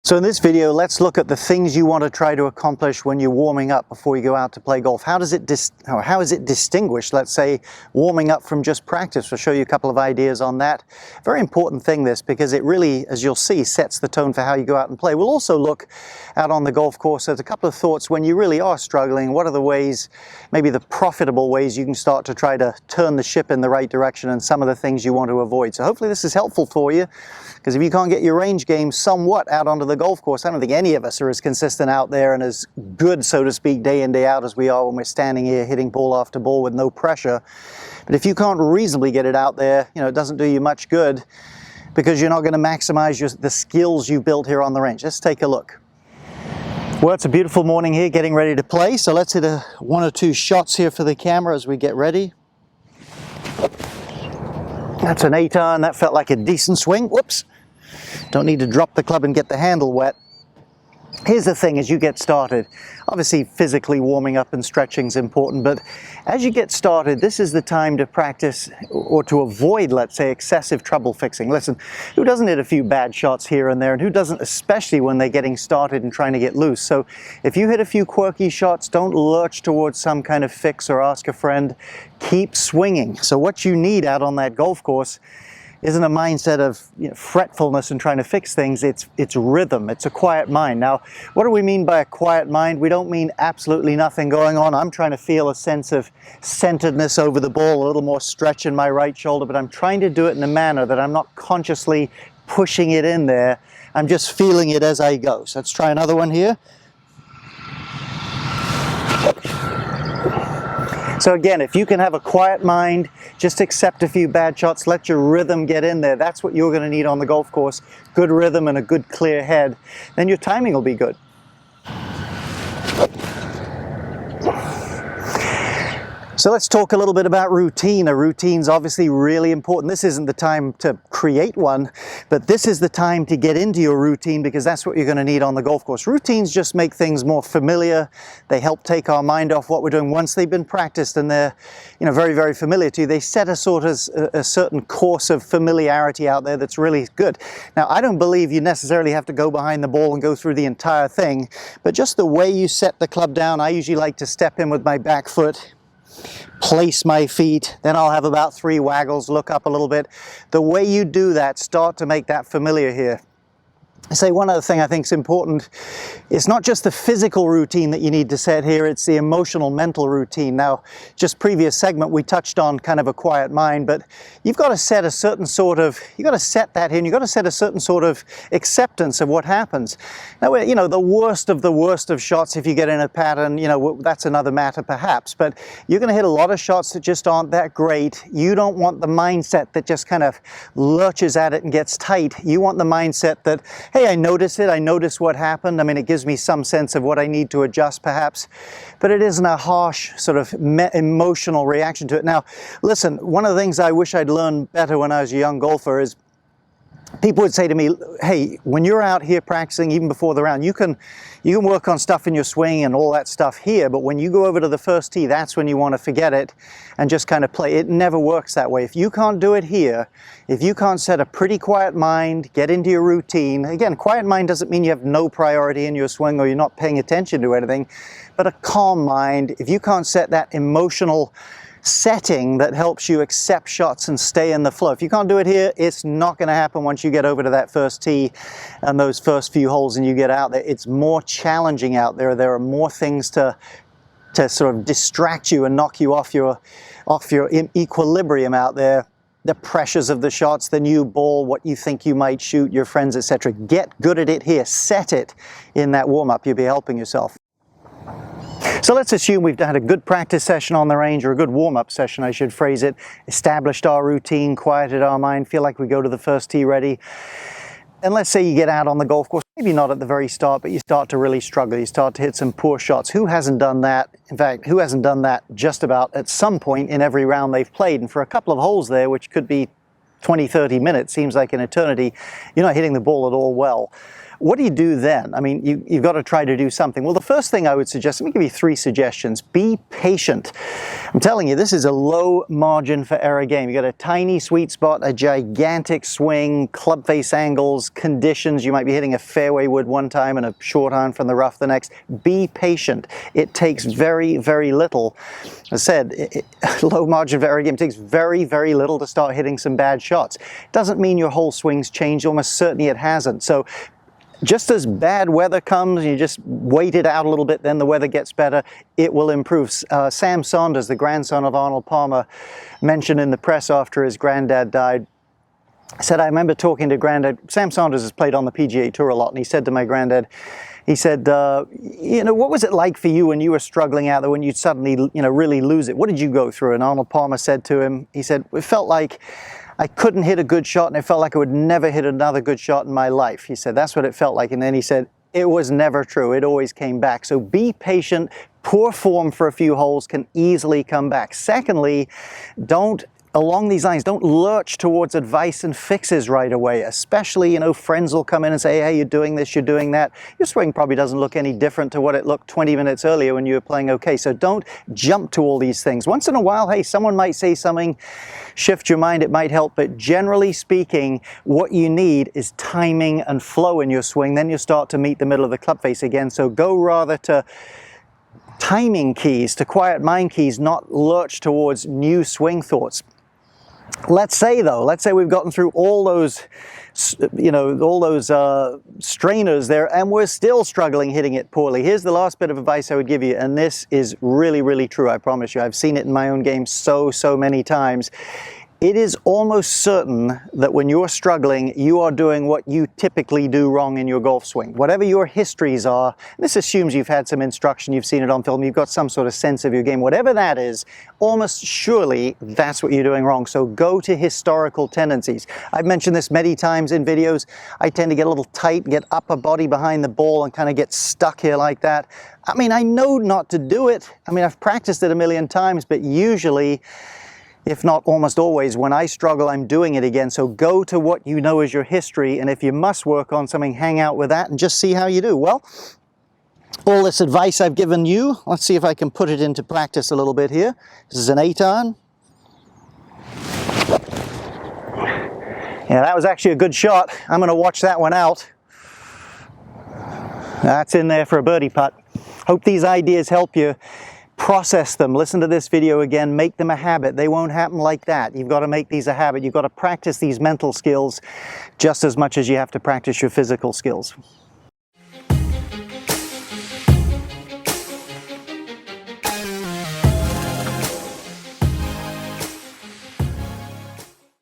So in this video, let's look at the things you want to try to accomplish when you're warming up before you go out to play golf. How is it distinguished, let's say, warming up from just practice? We'll show you a couple of ideas on that. Very important thing, this, because it really, as you'll see, sets the tone for how you go out and play. We'll also look out on the golf course at a couple of thoughts when you really are struggling. What are the ways, maybe the profitable ways you can start to try to turn the ship in the right direction, and some of the things you want to avoid. So hopefully this is helpful for you, because if you can't get your range game somewhat out onto the golf course, I don't think any of us are as consistent out there and as good, so to speak, day in, day out as we are when we're standing here hitting ball after ball with no pressure. But if you can't reasonably get it out there, it doesn't do you much good, because you're not going to maximize the skills you built here on the range. Let's take a look. Well, it's a beautiful morning here, getting ready to play. So let's hit one or two shots here for the camera as we get ready. That's an 8-iron. That felt like a decent swing. Whoops. Don't need to drop the club and get the handle wet. Here's the thing as you get started. Obviously physically warming up and stretching is important, but as you get started, this is the time to practice or to avoid, let's say, excessive trouble fixing. Listen, who doesn't hit a few bad shots here and there, and who doesn't, especially when they're getting started and trying to get loose? So if you hit a few quirky shots, don't lurch towards some kind of fix or ask a friend. Keep swinging. So what you need out on that golf course isn't a mindset of fretfulness and trying to fix things. It's rhythm. It's a quiet mind. Now, what do we mean by a quiet mind? We don't mean absolutely nothing going on. I'm trying to feel a sense of centeredness over the ball, a little more stretch in my right shoulder, but I'm trying to do it in a manner that I'm not consciously pushing it in there. I'm just feeling it as I go. So let's try another one here. So again, if you can have a quiet mind, just accept a few bad shots, let your rhythm get in there. That's what you're going to need on the golf course. Good rhythm and a good clear head. Then your timing will be good. So let's talk a little bit about routine. A routine's obviously really important. This isn't the time to create one, but this is the time to get into your routine, because that's what you're going to need on the golf course. Routines just make things more familiar. They help take our mind off what we're doing. Once they've been practiced and they're very, very familiar to you, they set a certain course of familiarity out there that's really good. Now, I don't believe you necessarily have to go behind the ball and go through the entire thing, but just the way you set the club down. I usually like to step in with my back foot, place my feet, then I'll have about 3 waggles, look up a little bit. The way you do that, start to make that familiar here. I say one other thing I think is important. It's not just the physical routine that you need to set here, it's the emotional, mental routine. Now, just previous segment, we touched on kind of a quiet mind, but you've got to set a certain sort of, you've got to set that in, you've got to set a certain sort of acceptance of what happens. Now, the worst of shots, if you get in a pattern, that's another matter perhaps, but you're going to hit a lot of shots that just aren't that great. You don't want the mindset that just kind of lurches at it and gets tight. You want the mindset that, hey, I notice it, I notice what happened. I mean, it gives me some sense of what I need to adjust perhaps, but it isn't a harsh sort of emotional reaction to it. Now, listen, one of the things I wish I'd learned better when I was a young golfer is people would say to me, hey, when you're out here practicing, even before the round, you can work on stuff in your swing and all that stuff here, but when you go over to the first tee, that's when you want to forget it and just kind of play. It never works that way. If you can't do it here, if you can't set a pretty quiet mind, get into your routine. Again, quiet mind doesn't mean you have no priority in your swing or you're not paying attention to anything, but a calm mind. If you can't set that emotional setting that helps you accept shots and stay in the flow. If you can't do it here, it's not going to happen once you get over to that first tee and those first few holes and you get out there. It's more challenging out there. There are more things to sort of distract you and knock you off your equilibrium out there. The pressures of the shots, the new ball, what you think you might shoot, your friends, etc. Get good at it here. Set it in that warm-up. You'll be helping yourself. So let's assume we've had a good practice session on the range, or a good warm-up session, I should phrase it, established our routine, quieted our mind, feel like we go to the first tee ready. And let's say you get out on the golf course, maybe not at the very start, but you start to really struggle. You start to hit some poor shots. Who hasn't done that? In fact, who hasn't done that just about at some point in every round they've played? And for a couple of holes there, which could be 20, 30 minutes, seems like an eternity, you're not hitting the ball at all well. what do you do then? I mean, you've got to try to do something. Well, the first thing I would suggest, let me give you 3 suggestions. Be patient. I'm telling you, this is a low margin for error game. You got a tiny sweet spot, a gigantic swing, club face angles, conditions. You might be hitting a fairway wood one time and a short iron from the rough the next. Be patient. It takes very, very little. As I said, low margin for error game takes very, very little to start hitting some bad shots. Doesn't mean your whole swing's changed. Almost certainly it hasn't. So just as bad weather comes, you just wait it out a little bit, then the weather gets better, it will improve. Sam Saunders, the grandson of Arnold Palmer, mentioned in the press after his granddad died, said, I remember talking to Granddad. Sam Saunders has played on the PGA Tour a lot, and he said to my granddad, he said, you know, what was it like for you when you were struggling out there, when you'd suddenly, you know, really lose it? What did you go through? And Arnold Palmer said to him, he said, it felt like I couldn't hit a good shot, and it felt like I would never hit another good shot in my life. He said, that's what it felt like. And then he said, it was never true. It always came back. So be patient. Poor form for a few holes can easily come back. Secondly, along these lines, don't lurch towards advice and fixes right away. Especially, you know, friends will come in and say, hey, you're doing this, you're doing that. Your swing probably doesn't look any different to what it looked 20 minutes earlier when you were playing okay. So don't jump to all these things. Once in a while, hey, someone might say something, shift your mind, it might help. But generally speaking, what you need is timing and flow in your swing. Then you start to meet the middle of the club face again. So go rather to timing keys, to quiet mind keys, not lurch towards new swing thoughts. Let's say we've gotten through all those, you know, all those strainers there, and we're still struggling hitting it poorly. Here's the last bit of advice I would give you, and this is really, really true, I promise you. I've seen it in my own game so many times. It is almost certain that when you're struggling, you are doing what you typically do wrong in your golf swing. Whatever your histories are, this assumes you've had some instruction, you've seen it on film, you've got some sort of sense of your game. Whatever that is, almost surely that's what you're doing wrong. So go to historical tendencies. I've mentioned this many times in videos. I tend to get a little tight, get upper body behind the ball and kind of get stuck here like that. I mean, I know not to do it. I mean, I've practiced it a million times, but usually, if not almost always, when I struggle, I'm doing it again. So go to what you know is your history, and if you must work on something, hang out with that and just see how you do. Well, all this advice I've given you, let's see if I can put it into practice a little bit here. This is an 8-iron. Yeah, that was actually a good shot. I'm going to watch that one out. That's in there for a birdie putt. Hope these ideas help you. Process them. Listen to this video again. Make them a habit. They won't happen like that. You've got to make these a habit. You've got to practice these mental skills just as much as you have to practice your physical skills.